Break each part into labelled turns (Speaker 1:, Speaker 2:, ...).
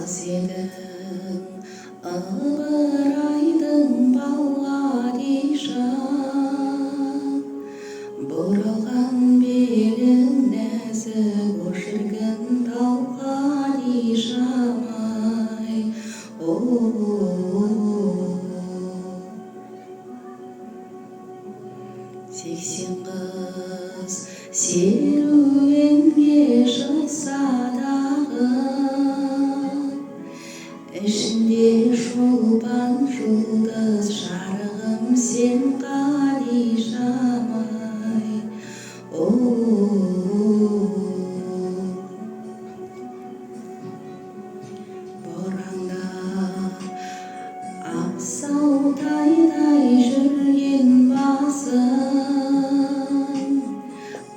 Speaker 1: аз едің ыбырайдың балғадиша, бұралған белің нәзік өшіргін талқадишам-ай. Сексен қыз серуенге шықса дағы, ішінде шолпан жұлдыз жарығым сен қадишам-ай. Боранда ақсау тайдай жүрген басын,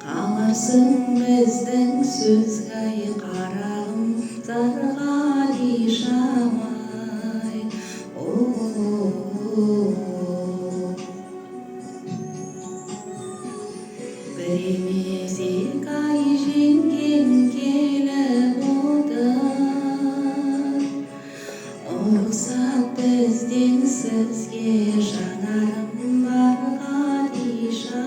Speaker 1: қаларсың біздің сөзге қарағым зарғадишам-ай. Бір емес екі ай жеңген келіп отыр, рұқсат бізден сізге жанарым бар қадишам-ай.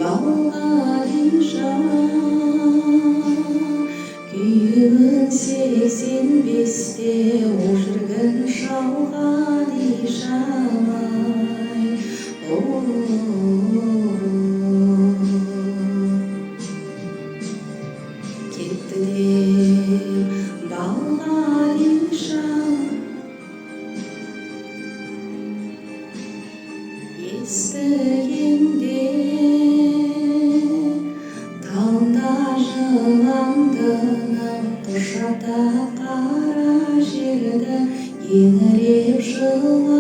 Speaker 1: Балғадиша, күйігін 85-те өшіргін шалғадишам-ай. Кетті деп балғадиша, естігенде талда жыландының құшақтап қара жерді еңіреп жылағаным-ай.